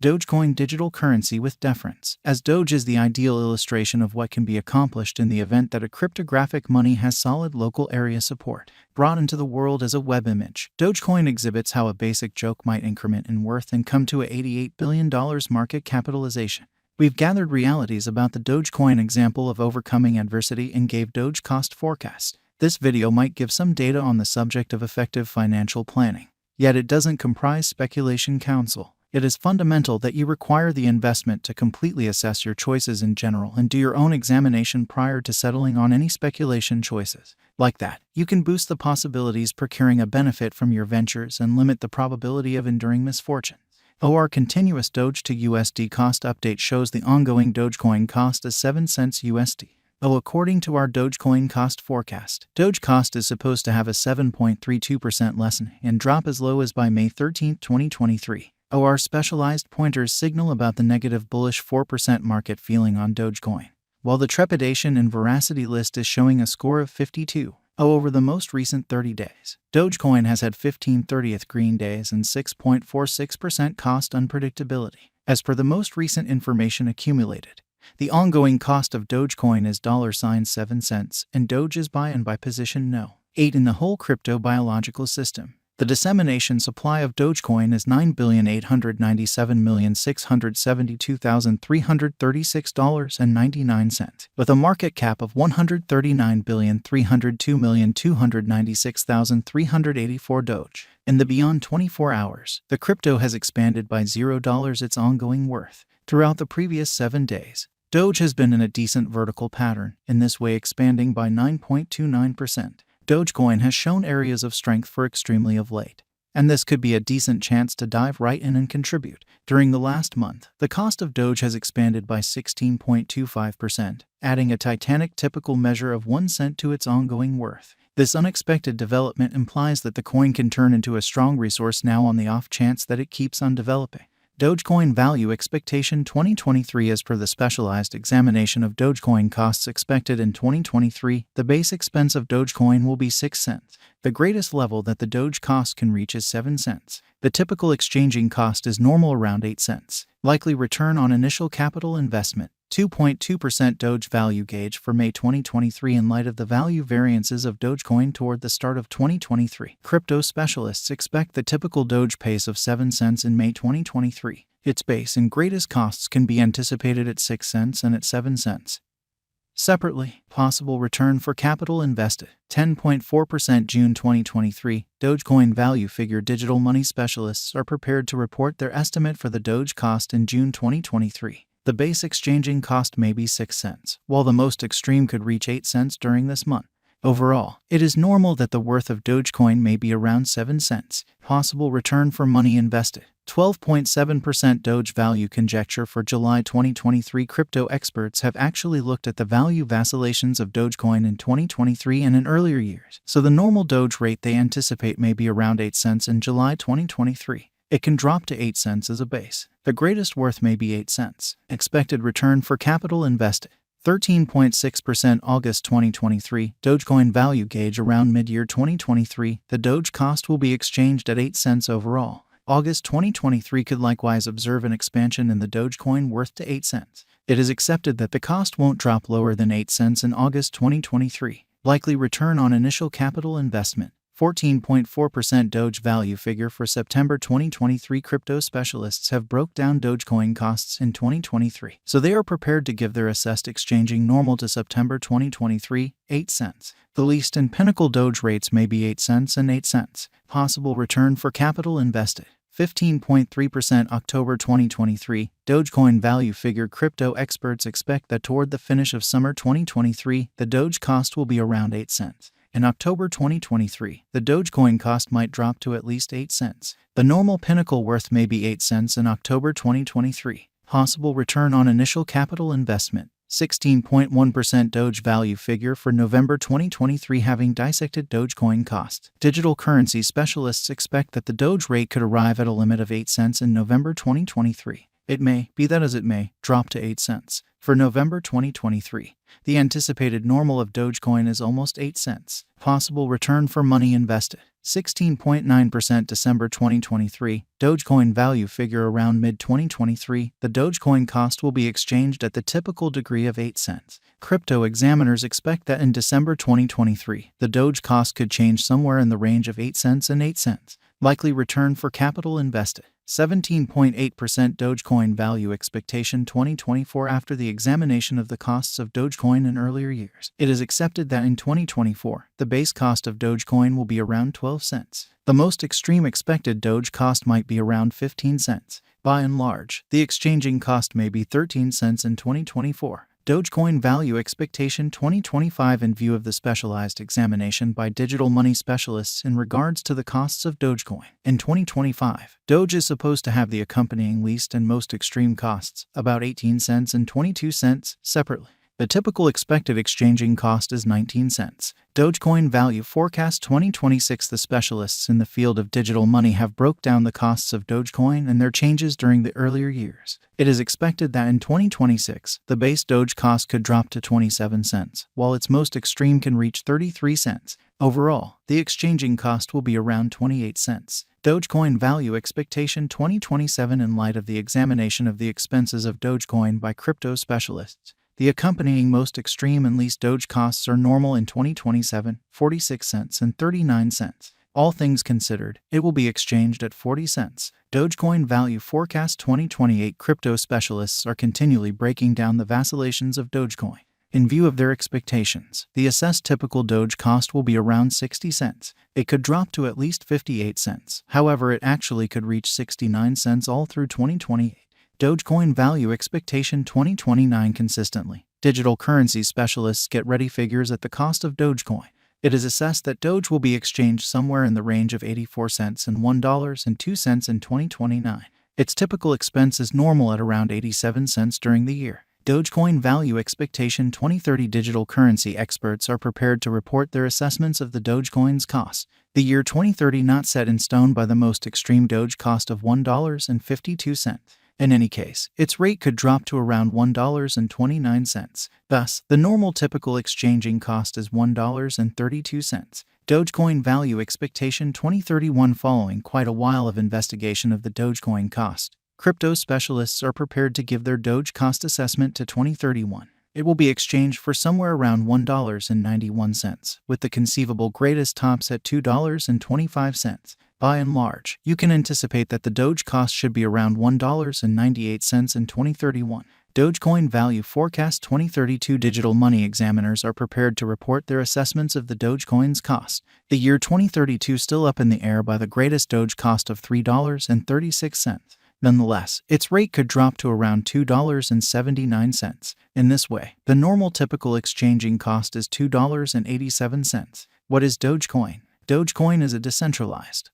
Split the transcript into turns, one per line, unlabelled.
Dogecoin digital currency with deference, as Doge is the ideal illustration of what can be accomplished in the event that a cryptographic money has solid local area support. Brought into the world as a web image, Dogecoin exhibits how a basic joke might increment in worth and come to a $88 billion market capitalization. We've gathered realities about the Dogecoin example of overcoming adversity and gave Doge cost forecast. This video might give some data on the subject of effective financial planning, yet it doesn't comprise speculation counsel. It is fundamental that you require the investment to completely assess your choices in general and do your own examination prior to settling on any speculation choices. Like that, you can boost the possibilities procuring a benefit from your ventures and limit the probability of enduring misfortune. Our continuous Doge to USD cost update shows the ongoing Dogecoin cost as 7 cents USD. According to our Dogecoin cost forecast, Doge cost is supposed to have a 7.32% lessen and drop as low as by May 13, 2023. Our specialized pointers signal about the negative bullish 4% market feeling on Dogecoin, while the trepidation and veracity list is showing a score of 52. Over the most recent 30 days, Dogecoin has had 15 30th green days and 6.46% cost unpredictability. As per the most recent information accumulated, the ongoing cost of Dogecoin is $7 cents, and Doge is buy and buy position no. 8 in the whole crypto biological system. The dissemination supply of Dogecoin is $9,897,672,336.99, with a market cap of $139,302,296,384 Doge. In the beyond 24 hours, the crypto has expanded by $0 its ongoing worth. Throughout the previous 7 days, Doge has been in a decent vertical pattern, in this way expanding by 9.29%. Dogecoin has shown areas of strength for extremely of late, and this could be a decent chance to dive right in and contribute. During the last month, the cost of Doge has expanded by 16.25%, adding a titanic typical measure of 1 cent to its ongoing worth. This unexpected development implies that the coin can turn into a strong resource now on the off chance that it keeps on developing. Dogecoin value expectation 2023. As per the specialized examination of Dogecoin costs expected in 2023, the base expense of Dogecoin will be 6 cents. The greatest level that the Doge cost can reach is 7 cents. The typical exchanging cost is normal around 8 cents. Likely return on initial capital investment, 2.2% Doge value gauge for May 2023 in light of the value variances of Dogecoin toward the start of 2023. Crypto specialists expect the typical Doge pace of 7 cents in May 2023. Its base and greatest costs can be anticipated at 6 cents and at 7 cents. Separately, possible return for capital invested, 10.4% June 2023. Dogecoin value figure digital money specialists are prepared to report their estimate for the Doge cost in June 2023. The base exchanging cost may be 6 cents, while the most extreme could reach 8 cents during this month. Overall, it is normal that the worth of Dogecoin may be around 7 cents. Possible return for money invested, 12.7% Doge value conjecture for July 2023. Crypto experts have actually looked at the value vacillations of Dogecoin in 2023 and in earlier years, so the normal Doge rate they anticipate may be around 8 cents in July 2023. It can drop to 8 cents as a base. The greatest worth may be 8 cents. Expected return for capital invested, 13.6% August 2023. Dogecoin value gauge around mid-year 2023. The Doge cost will be exchanged at 8 cents overall. August 2023 could likewise observe an expansion in the Dogecoin worth to 8 cents. It is accepted that the cost won't drop lower than 8 cents in August 2023. Likely return on initial capital investment, 14.4% Doge value figure for September 2023. Crypto specialists have broke down Dogecoin costs in 2023, so they are prepared to give their assessed exchanging normal to September 2023, 8 cents. The least and pinnacle Doge rates may be 8 cents and 8 cents. Possible return for capital invested, 15.3% October 2023. Dogecoin value figure crypto experts expect that toward the finish of summer 2023, the Doge cost will be around 8 cents. In October 2023, the Dogecoin cost might drop to at least 8 cents. The normal pinnacle worth may be 8 cents in October 2023. Possible return on initial capital investment, 16.1% Doge value figure for November 2023. Having dissected Dogecoin cost, digital currency specialists expect that the Doge rate could arrive at a limit of 8 cents in November 2023. It may, be that as it may, drop to 8 cents. For November 2023, the anticipated normal of Dogecoin is almost 8 cents. Possible return for money invested. 16.9% December 2023, Dogecoin value figure around mid-2023. The Dogecoin cost will be exchanged at the typical degree of 8 cents. Crypto examiners expect that in December 2023, the Doge cost could change somewhere in the range of 8 cents and 8 cents. Likely return for capital invested. 17.8% Dogecoin value expectation 2024. After the examination of the costs of Dogecoin in earlier years, it is accepted that in 2024, the base cost of Dogecoin will be around 12 cents. The most extreme expected Doge cost might be around 15 cents. By and large, the exchanging cost may be 13 cents in 2024. Dogecoin value expectation 2025. In view of the specialized examination by digital money specialists in regards to the costs of Dogecoin. In 2025, Doge is supposed to have the accompanying least and most extreme costs, about 18 cents and 22 cents, separately. The typical expected exchanging cost is 19 cents. Dogecoin value forecast 2026. The specialists in the field of digital money have broke down the costs of Dogecoin and their changes during the earlier years. It is expected that in 2026, the base Doge cost could drop to 27 cents, while its most extreme can reach 33 cents. Overall, the exchanging cost will be around 28 cents. Dogecoin value expectation 2027. In light of the examination of the expenses of Dogecoin by crypto specialists, the accompanying most extreme and least Doge costs are normal in 2027, 46 cents and 39 cents. All things considered, it will be exchanged at 40 cents. Dogecoin value forecast 2028. Crypto specialists are continually breaking down the vacillations of Dogecoin. In view of their expectations, the assessed typical Doge cost will be around 60 cents. It could drop to at least 58 cents. However, it actually could reach 69 cents all through 2028. Dogecoin value expectation 2029. Consistently, digital currency specialists get ready figures at the cost of Dogecoin. It is assessed that Doge will be exchanged somewhere in the range of 84 cents and $1.02 in 2029. Its typical expense is normal at around 87 cents during the year. Dogecoin value expectation 2030. Digital currency experts are prepared to report their assessments of the Dogecoin's cost. The year 2030 not set in stone by the most extreme Doge cost of $1.52. In any case, its rate could drop to around $1.29. Thus, the normal typical exchanging cost is $1.32. Dogecoin value expectation 2031. Following quite a while of investigation of the Dogecoin cost, crypto specialists are prepared to give their Doge cost assessment to 2031. It will be exchanged for somewhere around $1.91, with the conceivable greatest tops at $2.25. By and large, you can anticipate that the Doge cost should be around $1.98 in 2031. Dogecoin value forecast 2032. Digital money examiners are prepared to report their assessments of the Dogecoin's cost. The year 2032 still up in the air by the greatest Doge cost of $3.36. Nonetheless, its rate could drop to around $2.79. In this way, the normal typical exchanging cost is $2.87. What is Dogecoin? Dogecoin is a decentralized,